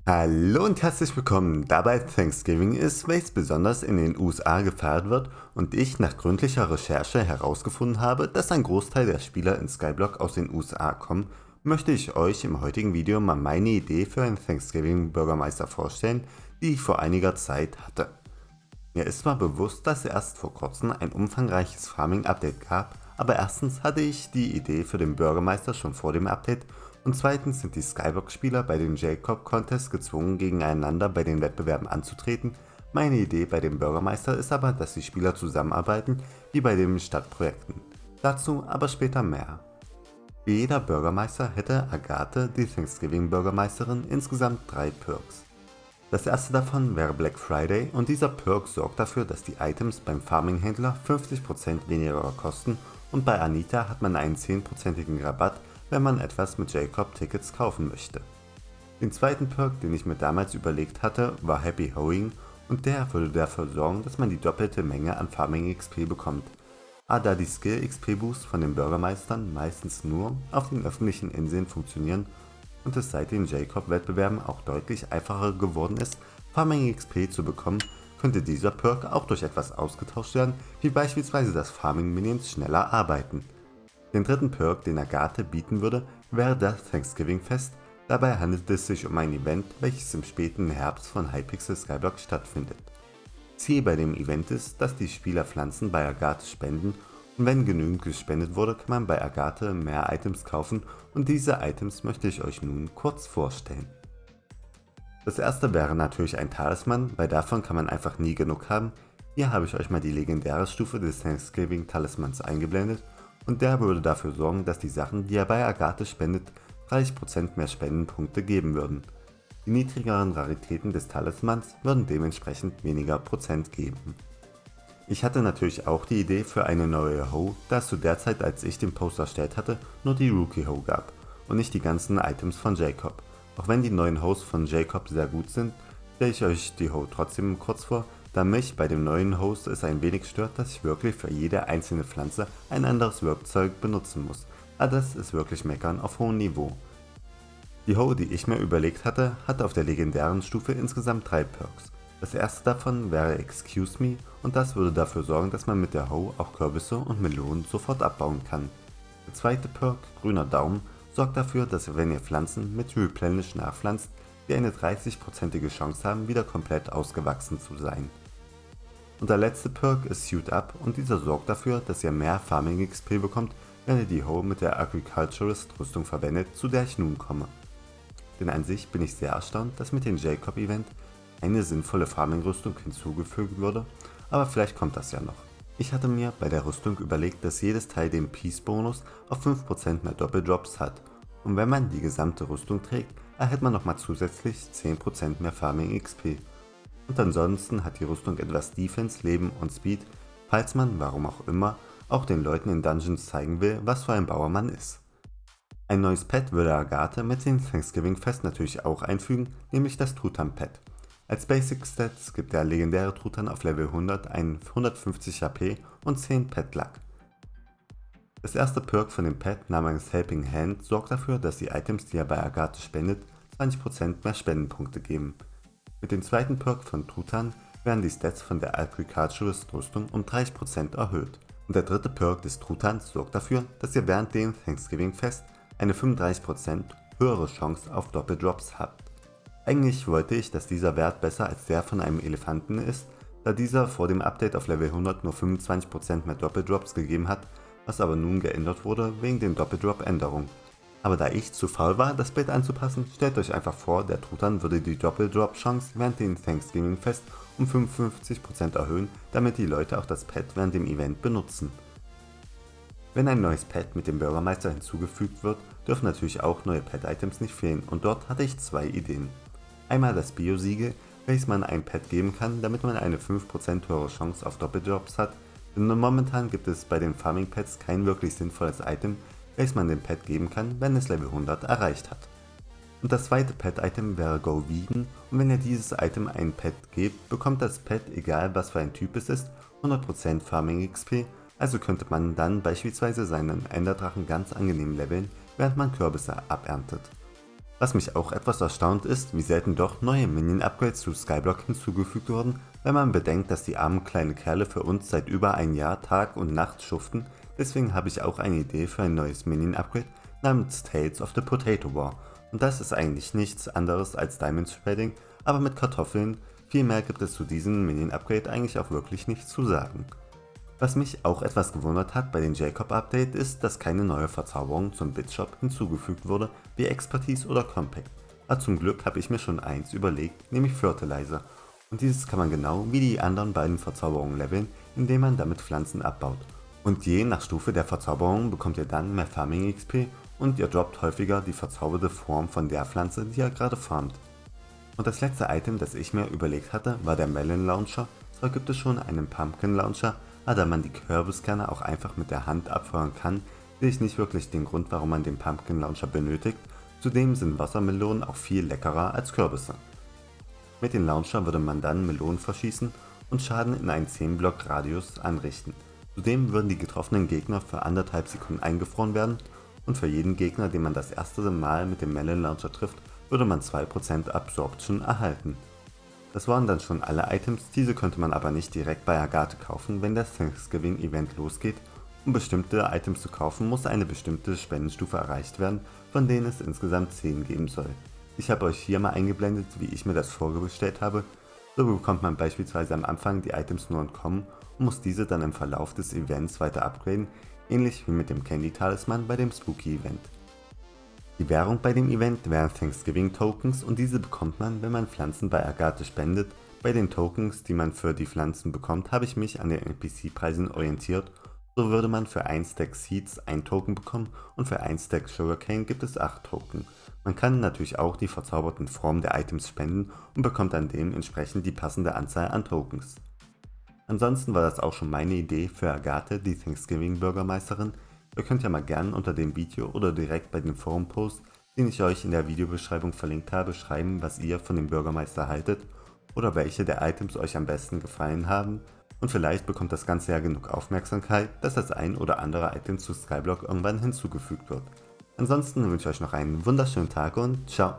Hallo und herzlich willkommen. Dabei Thanksgiving ist, welches besonders in den USA gefeiert wird und ich nach gründlicher Recherche herausgefunden habe, dass ein Großteil der Spieler in Skyblock aus den USA kommen, möchte ich euch im heutigen Video mal meine Idee für einen Thanksgiving Bürgermeister vorstellen, die ich vor einiger Zeit hatte. Mir ist zwar bewusst, dass es erst vor kurzem ein umfangreiches Farming-Update gab, aber erstens hatte ich die Idee für den Bürgermeister schon vor dem Update und zweitens sind die Skyblock-Spieler bei den Jacob-Contests gezwungen, gegeneinander bei den Wettbewerben anzutreten. Meine Idee bei dem Bürgermeister ist aber, dass die Spieler zusammenarbeiten, wie bei den Stadtprojekten. Dazu aber später mehr. Wie jeder Bürgermeister hätte Agathe, die Thanksgiving-Bürgermeisterin, insgesamt 3 Perks. Das erste davon wäre Black Friday und dieser Perk sorgt dafür, dass die Items beim Farming-Händler 50% weniger kosten und bei Anita hat man einen 10%igen Rabatt, wenn man etwas mit Jacob-Tickets kaufen möchte. Den zweiten Perk, den ich mir damals überlegt hatte, war Happy Hoeing und der würde dafür sorgen, dass man die doppelte Menge an Farming XP bekommt. Da die Skill XP Boosts von den Bürgermeistern meistens nur auf den öffentlichen Inseln funktionieren und es seit den Jacob-Wettbewerben auch deutlich einfacher geworden ist, Farming XP zu bekommen, könnte dieser Perk auch durch etwas ausgetauscht werden, wie beispielsweise dass Farming Minions schneller arbeiten. Den dritten Perk, den Agathe bieten würde, wäre das Thanksgiving Fest. Dabei handelt es sich um ein Event, welches im späten Herbst von Hypixel Skyblock stattfindet. Ziel bei dem Event ist, dass die Spieler Pflanzen bei Agathe spenden und wenn genügend gespendet wurde, kann man bei Agathe mehr Items kaufen und diese Items möchte ich euch nun kurz vorstellen. Das erste wäre natürlich ein Talisman, weil davon kann man einfach nie genug haben. Hier habe ich euch mal die legendäre Stufe des Thanksgiving Talismans eingeblendet und der würde dafür sorgen, dass die Sachen, die er bei Agathe spendet, 30% mehr Spendenpunkte geben würden. Die niedrigeren Raritäten des Talismans würden dementsprechend weniger Prozent geben. Ich hatte natürlich auch die Idee für eine neue Hoe, da es zu der Zeit, als ich den Post erstellt hatte, nur die Rookie Hoe gab und nicht die ganzen Items von Jacob. Auch wenn die neuen Hoes von Jacob sehr gut sind, stelle ich euch die Hoe trotzdem kurz vor, da mich bei dem neuen Host es ein wenig stört, dass ich wirklich für jede einzelne Pflanze ein anderes Werkzeug benutzen muss. Das ist wirklich Meckern auf hohem Niveau. Die Hoe, die ich mir überlegt hatte, hat auf der legendären Stufe insgesamt 3 Perks. Das erste davon wäre Excuse Me und das würde dafür sorgen, dass man mit der Hoe auch Kürbisse und Melonen sofort abbauen kann. Der zweite Perk, Grüner Daumen, sorgt dafür, dass wenn ihr Pflanzen mit Replenish nachpflanzt, die eine 30%ige Chance haben, wieder komplett ausgewachsen zu sein. Und der letzte Perk ist Suit Up und dieser sorgt dafür, dass ihr mehr Farming XP bekommt, wenn ihr die Hoe mit der Agriculturist Rüstung verwendet, zu der ich nun komme. Denn an sich bin ich sehr erstaunt, dass mit dem Jacob Event eine sinnvolle Farming-Rüstung hinzugefügt wurde, aber vielleicht kommt das ja noch. Ich hatte mir bei der Rüstung überlegt, dass jedes Teil den Peace-Bonus auf 5% mehr Doppeldrops hat und wenn man die gesamte Rüstung trägt, erhält man nochmal zusätzlich 10% mehr Farming XP. Und ansonsten hat die Rüstung etwas Defense, Leben und Speed, falls man, warum auch immer, auch den Leuten in Dungeons zeigen will, was für ein Bauer man ist. Ein neues Pet würde Agathe mit dem Thanksgiving Fest natürlich auch einfügen, nämlich das Truthahn Pet. Als Basic Stats gibt der legendäre Truthahn auf Level 100 einen 150 HP und 10 Pet Luck. Das erste Perk von dem Pet namens Helping Hand sorgt dafür, dass die Items, die er bei Agathe spendet, 20% mehr Spendenpunkte geben. Mit dem zweiten Perk von Truthahn werden die Stats von der Agriculturist Rüstung um 30% erhöht. Und der dritte Perk des Truthahns sorgt dafür, dass ihr während dem Thanksgiving Fest eine 35% höhere Chance auf Doppeldrops habt. Eigentlich wollte ich, dass dieser Wert besser als der von einem Elefanten ist, da dieser vor dem Update auf Level 100 nur 25% mehr Doppeldrops gegeben hat, was aber nun geändert wurde wegen den Doppeldrop-Änderungen. Aber da ich zu faul war, das Bild anzupassen, stellt euch einfach vor, der Truthahn würde die Doppeldrop-Chance während dem Thanksgiving Fest um 55% erhöhen, damit die Leute auch das Pet während dem Event benutzen. Wenn ein neues Pet mit dem Bürgermeister hinzugefügt wird, dürfen natürlich auch neue Pet-Items nicht fehlen und dort hatte ich 2 Ideen. Einmal das Bio-Siegel, welches man einem Pet geben kann, damit man eine 5% höhere Chance auf Doppeldrops hat, denn momentan gibt es bei den Farming Pets kein wirklich sinnvolles Item, welches man dem Pet geben kann, wenn es Level 100 erreicht hat. Und das zweite Pet-Item wäre Go Vegan und wenn ihr dieses Item einem Pet gebt, bekommt das Pet, egal was für ein Typ es ist, 100% Farming XP, also könnte man dann beispielsweise seinen Enderdrachen ganz angenehm leveln, während man Kürbisse aberntet. Was mich auch etwas erstaunt ist, wie selten doch neue Minion-Upgrades zu Skyblock hinzugefügt wurden, wenn man bedenkt, dass die armen kleinen Kerle für uns seit über ein Jahr Tag und Nacht schuften. Deswegen habe ich auch eine Idee für ein neues Minion-Upgrade namens Tales of the Potato War. Und das ist eigentlich nichts anderes als Diamond Spreading, aber mit Kartoffeln. Viel mehr gibt es zu diesem Minion-Upgrade eigentlich auch wirklich nichts zu sagen. Was mich auch etwas gewundert hat bei dem Jacob-Update ist, dass keine neue Verzauberung zum Bitshop hinzugefügt wurde, wie Expertise oder Compact. Aber zum Glück habe ich mir schon eins überlegt, nämlich Fertilizer. Und dieses kann man genau wie die anderen beiden Verzauberungen leveln, indem man damit Pflanzen abbaut. Und je nach Stufe der Verzauberung bekommt ihr dann mehr Farming XP und ihr droppt häufiger die verzauberte Form von der Pflanze, die ihr gerade farmt. Und das letzte Item, das ich mir überlegt hatte, war der Melon Launcher. Zwar gibt es schon einen Pumpkin Launcher, aber da man die Kürbiskerne auch einfach mit der Hand abfeuern kann, sehe ich nicht wirklich den Grund, warum man den Pumpkin Launcher benötigt. Zudem sind Wassermelonen auch viel leckerer als Kürbisse. Mit dem Launcher würde man dann Melonen verschießen und Schaden in einen 10 Block Radius anrichten. Zudem würden die getroffenen Gegner für 1,5 Sekunden eingefroren werden und für jeden Gegner, den man das erste Mal mit dem Melon Launcher trifft, würde man 2% Absorption erhalten. Das waren dann schon alle Items, diese könnte man aber nicht direkt bei Agathe kaufen, wenn das Thanksgiving Event losgeht. Um bestimmte Items zu kaufen, muss eine bestimmte Spendenstufe erreicht werden, von denen es insgesamt 10 geben soll. Ich habe euch hier mal eingeblendet, wie ich mir das vorgestellt habe. So bekommt man beispielsweise am Anfang die Items nur entkommen und muss diese dann im Verlauf des Events weiter upgraden, ähnlich wie mit dem Candy Talisman bei dem Spooky Event. Die Währung bei dem Event wären Thanksgiving Tokens und diese bekommt man, wenn man Pflanzen bei Agathe spendet. Bei den Tokens, die man für die Pflanzen bekommt, habe ich mich an den NPC-Preisen orientiert. So würde man für 1 Stack Seeds 1 Token bekommen und für 1 Stack Sugarcane gibt es 8 Token. Man kann natürlich auch die verzauberten Formen der Items spenden und bekommt dann dementsprechend die passende Anzahl an Tokens. Ansonsten war das auch schon meine Idee für Agathe, die Thanksgiving Bürgermeisterin. Ihr könnt ja mal gerne unter dem Video oder direkt bei dem Forum-Post, den ich euch in der Videobeschreibung verlinkt habe, schreiben, was ihr von dem Bürgermeister haltet oder welche der Items euch am besten gefallen haben. Und vielleicht bekommt das Ganze ja genug Aufmerksamkeit, dass das ein oder andere Item zu Skyblock irgendwann hinzugefügt wird. Ansonsten wünsche ich euch noch einen wunderschönen Tag und ciao!